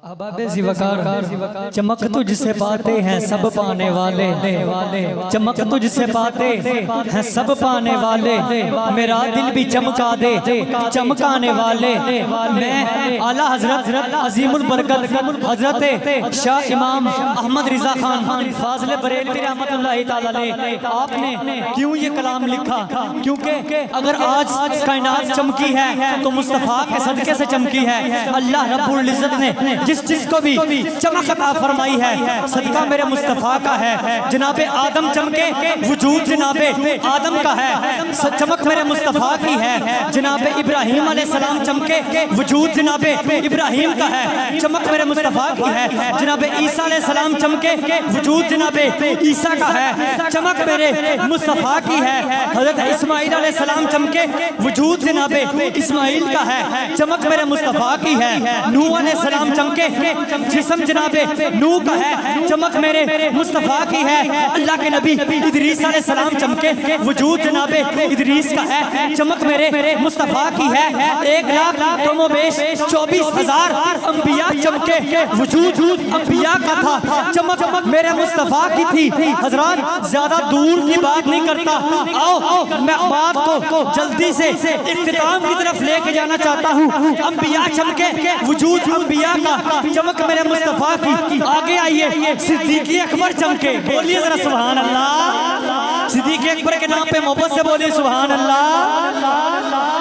احباب ذوقار چمک تجھ سے باتیں ہیں سب پانے والے، چمک تجھ سے باتیں ہیں سب پانے والے، میرا دل بھی چمکا دے چمکانے والے۔ میں اعلیٰ حضرت عظیم البرکت حضرت شاہ امام احمد رضا خان فاضل بریلوی رحمت اللہ تعالی علیہ آپ نے کیوں یہ کلام لکھا؟ کیونکہ اگر آج کائنات چمکی ہے تو مصطفیٰ کے صدقے سے چمکی ہے۔ اللہ رب العزت نے جس کو بھی چمک عطا فرمائی ہے صدقہ میرے مصطفیٰ کا ہے۔ جناب آدم چمکے وجود جناب آدم کا ہے، چمک میرے مصطفیٰ کی ہے۔ جناب ابراہیم علیہ السلام چمکے وجود جناب ابراہیم کا ہے، چمک میرے مصطفیٰ کی ہے۔ جناب عیسیٰ علیہ السلام چمکے وجود جناب عیسیٰ کا ہے، چمک میرے مصطفیٰ کی ہے۔ حضرت اسماعیل علیہ السلام چمکے وجود جناب اسماعیل کا ہے، چمک میرے مصطفیٰ کی ہے۔ نوح علیہ السلام چمکے جسم جناب نوح کا ہے، چمک میرے مصطفیٰ کی ہے۔ اللہ کے نبی ادریس علیہ السلام چمکے وجود جناب ادریس کا ہے، چمک میرے مصطفیٰ کی ہے۔ 1,24,000 انبیاء چمکے وجود انبیاء کا تھا، چمک میرے مصطفیٰ کی تھی۔ حضرات زیادہ دور کی بات نہیں کرتا، آؤ میں بات کو جلدی سے اختتام کی طرف لے کے جانا چاہتا ہوں۔ انبیاء چمکے وجود انبیاء کا، چمک میرے مصطفیٰ کی۔ آگے آئیے صدیق اکبر چمکے، بولیے ذرا سبحان اللہ۔ صدیق اکبر کے نام پہ محبت سے بولیے سبحان اللہ۔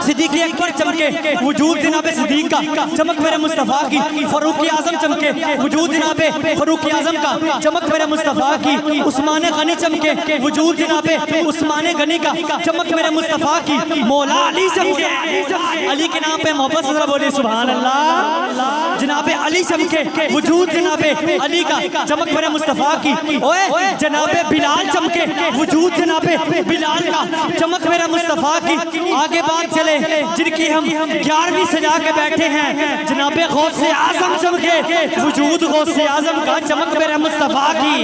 صدیق اکبر چمکے وجود جناب صدیق کا، چمک میرے مصطفیٰ کی۔ فاروق اعظم چمکے وجود جناب فاروق اعظم کا، چمک میرے مصطفیٰ کی۔ عثمان غنی چمکے وجود جناب عثمان غنی کا، چمک میرے مصطفیٰ کی۔ مولا علی چمکے، علی کے نام پہ محبت سے ذرا بولیے سبحان اللہ۔ جناب علی چمکے وجود جناب علی کا، چمک میرے مصطفیٰ کی۔ جناب بلال چمکے وجود جناب بلال کا، چمک میرے مصطفیٰ کی۔ آگے بات چلے جن کی ہم 11ویں سجا کے بیٹھے ہیں، جناب غوث اعظم چمکے وجود غوث اعظم کا، چمک میرے مصطفیٰ کی۔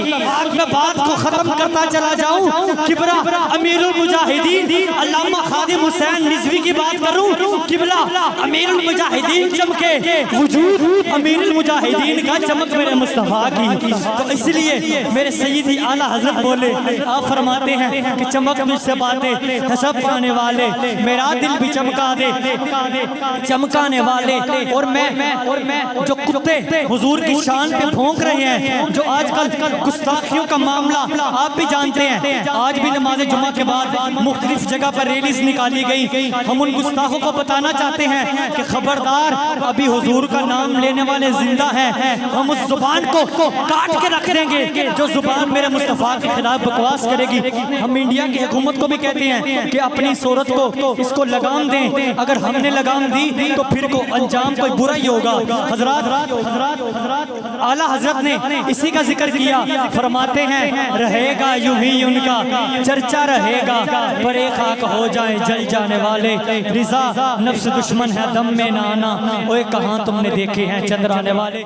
میں بات کو ختم کرتا چلا جاؤں، کبرا امیر المجاہدین علامہ خادم حسین رضوی کی بات کروں، قبلہ امیر المجاہدین چمکے وجود امیر المجاہدین کا، چمک میرے مصطفیٰ کی۔ تو اس لیے میرے سیدی اعلیٰ حضرت بولے، آپ فرماتے ہیں کہ چمک مجھ سے باتیں سب پانے والے، میرا دل بھی چمکا دے چمکانے والے۔ اور میں جو کتے حضور کی شان پہ بھونک رہے ہیں، جو آج کل گستاخیوں کا معاملہ آپ بھی جانتے ہیں، آج بھی نماز جمعہ کے بعد مختلف جگہ پر ریلیز نکالی گئی۔ ہم ان گستاخوں کو بتانا چاہتے ہیں کہ خبردار، ابھی حضور کا نام لینے والے زندہ ہیں، ہم اس زبان کو کاٹ کے رکھ دیں گے جو زبان میرے مصطفیٰ کے خلاف بکواس کرے گی۔ ہم انڈیا کی حکومت کو بھی کہتے ہیں کہ اپنی صورت کو اس کو لگام دیں، اگر ہم نے لگام دی تو پھر کو انجام کوئی برا ہی ہوگا۔ حضرات اعلیٰ حضرت نے اسی کا ذکر کیا، فرماتے ہیں رہے گا یوں ہی ان کا چرچا رہے گا، پرے خاک ہو جائیں جل جانے والے، رضا نفس دشمن ہے دم میں نہ آنا، اوے کہاں تم نے دیکھے ہیں چندرانے والے۔